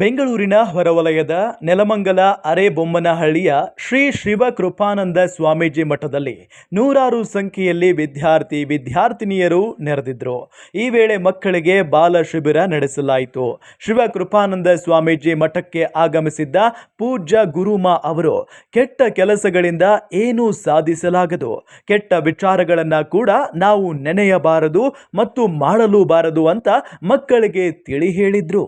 ಬೆಂಗಳೂರಿನ ಹೊರವಲಯದ ನೆಲಮಂಗಲ ಅರೆಬೊಮ್ಮನಹಳ್ಳಿಯ ಶ್ರೀ ಶಿವಕೃಪಾನಂದ ಸ್ವಾಮೀಜಿ ಮಠದಲ್ಲಿ ನೂರಾರು ಸಂಖ್ಯೆಯಲ್ಲಿ ವಿದ್ಯಾರ್ಥಿನಿಯರು ನೆರೆದಿದ್ದರು. ಈ ವೇಳೆ ಮಕ್ಕಳಿಗೆ ಬಾಲ ಶಿಬಿರ ನಡೆಸಲಾಯಿತು. ಶಿವಕೃಪಾನಂದ ಸ್ವಾಮೀಜಿ ಮಠಕ್ಕೆ ಆಗಮಿಸಿದ್ದ ಪೂಜ್ಯ ಗುರುಮಾ ಅವರು ಕೆಟ್ಟ ಕೆಲಸಗಳಿಂದ ಏನೂ ಸಾಧಿಸಲಾಗದು, ಕೆಟ್ಟ ವಿಚಾರಗಳನ್ನು ಕೂಡ ನಾವು ನೆನೆಯಬಾರದು ಮತ್ತು ಮಾಡಲೂಬಾರದು ಅಂತ ಮಕ್ಕಳಿಗೆ ತಿಳಿ ಹೇಳಿದ್ರು.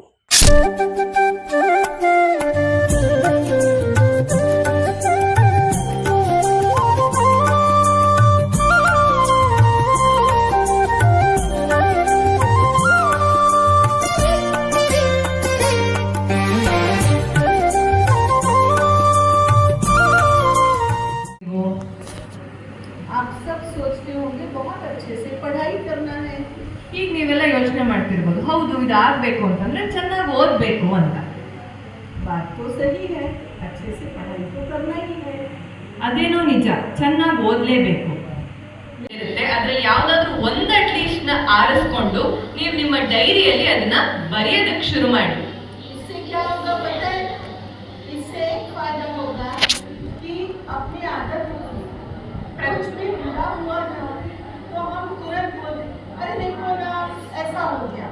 आप सब सोचते होंगे बहुत अच्छे से पढ़ाई करना है. ಈಗ ನೀವೆಲ್ಲ ಯೋಚನೆ ಮಾಡ್ತಿರ್ಬೋದು, ಹೌದು ಇದಾಗಬೇಕು ಅಂತಂದ್ರೆ ಚೆನ್ನಾಗಿ ಓದಬೇಕು ಅಂತ. बात तो सही है, अच्छे से पढ़ाई तो करना ही है. ಅದೇನೋ ನಿಜ, ಚೆನ್ನಾಗಿ ಓದಲೇಬೇಕು ಇರುತ್ತೆ. ಅದ್ರಲ್ಲಿ ಯಾವ್ದಾದ್ರು ಒಂದು ಅಟ್ಲೀಸ್ಟ್ ನ ಆರಿಸ್ಕೊಂಡು ನೀವು ನಿಮ್ಮ ಡೈರಿಯಲ್ಲಿ ಅದನ್ನ ಬರೆಯೋದಕ್ಕೆ ಶುರು ಮಾಡಿ. इससे क्या होगा पता है? इससे एक फायदा होगा कि अपनी आदत होगी. कुछ भी बुरा हुआ ना तो हम तुरंत बोले अरे देखो ना ऐसा हो गया.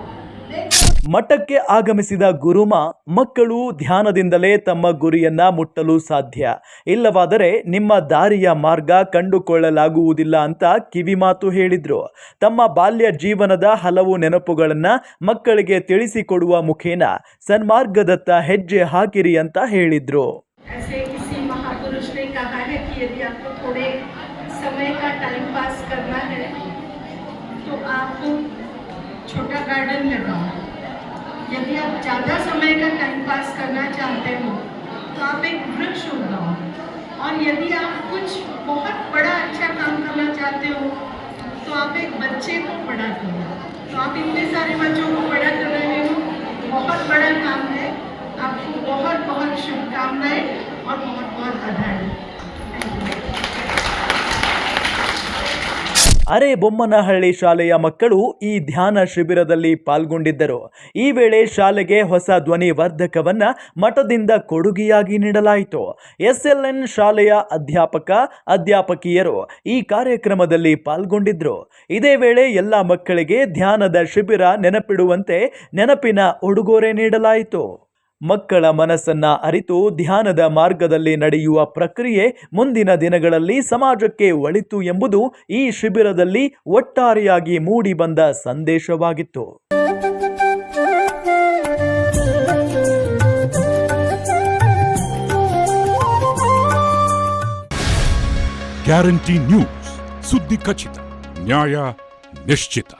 ಮಠಕ್ಕೆ ಆಗಮಿಸಿದ ಗುರುಮಾ ಮಕ್ಕಳು ಧ್ಯಾನದಿಂದಲೇ ತಮ್ಮ ಗುರಿಯನ್ನ ಮುಟ್ಟಲು ಸಾಧ್ಯ, ಇಲ್ಲವಾದರೆ ನಿಮ್ಮ ದಾರಿಯ ಮಾರ್ಗ ಕಂಡುಕೊಳ್ಳಲಾಗುವುದಿಲ್ಲ ಅಂತ ಕಿವಿಮಾತು ಹೇಳಿದ್ರು. ತಮ್ಮ ಬಾಲ್ಯ ಜೀವನದ ಹಲವು ನೆನಪುಗಳನ್ನ ಮಕ್ಕಳಿಗೆ ತಿಳಿಸಿಕೊಡುವ ಮುಖೇನ ಸನ್ಮಾರ್ಗದತ್ತ ಹೆಜ್ಜೆ ಹಾಕಿರಿ ಅಂತ ಹೇಳಿದ್ರು. ऐसे किसी महापुरुष ने कहा है कि यदि आपको थोड़े समय का टाइम पास करना है तो आप छोटा गार्डन लगाओ. यदि आप ज़्यादा समय का टाइम पास करना चाहते हो तो आप एक वृक्ष उगाओ. और यदि आप कुछ बहुत बड़ा अच्छा काम करना चाहते हो तो आप एक बच्चे को बड़ा करो. तो आप इतने सारे बच्चों को बड़ा कर रहे हो, बहुत बड़ा काम है. आपको बहुत बहुत शुभकामनाएं और बहुत बहुत बधाई. ಅರೆಬೊಮ್ಮನಹಳ್ಳಿ ಶಾಲೆಯ ಮಕ್ಕಳು ಈ ಧ್ಯಾನ ಶಿಬಿರದಲ್ಲಿ ಪಾಲ್ಗೊಂಡಿದ್ದರು. ಈ ವೇಳೆ ಶಾಲೆಗೆ ಹೊಸ ಧ್ವನಿ ವರ್ಧಕವನ್ನ ಮಠದಿಂದ ಕೊಡುಗೆಯಾಗಿ ನೀಡಲಾಯಿತು. SLN ಶಾಲೆಯ ಅಧ್ಯಾಪಕಿಯರು ಈ ಕಾರ್ಯಕ್ರಮದಲ್ಲಿ ಪಾಲ್ಗೊಂಡಿದ್ದರು. ಇದೇ ವೇಳೆ ಎಲ್ಲ ಮಕ್ಕಳಿಗೆ ಧ್ಯಾನದ ಶಿಬಿರ ನೆನಪಿಡುವಂತೆ ನೆನಪಿನ ಉಡುಗೊರೆ ನೀಡಲಾಯಿತು. ಮಕ್ಕಳ ಮನಸ್ಸನ್ನ ಅರಿತು ಧ್ಯಾನದ ಮಾರ್ಗದಲ್ಲಿ ನಡೆಯುವ ಪ್ರಕ್ರಿಯೆ ಮುಂದಿನ ದಿನಗಳಲ್ಲಿ ಸಮಾಜಕ್ಕೆ ಒಳಿತು ಎಂಬುದು ಈ ಶಿಬಿರದಲ್ಲಿ ಒಟ್ಟಾರೆಯಾಗಿ ಮೂಡಿ ಬಂದ ಸಂದೇಶವಾಗಿತ್ತು. ಗ್ಯಾರಂಟಿ ನ್ಯೂಸ್, ಸುದ್ದಿ ಖಚಿತ, ನ್ಯಾಯ ನಿಶ್ಚಿತ.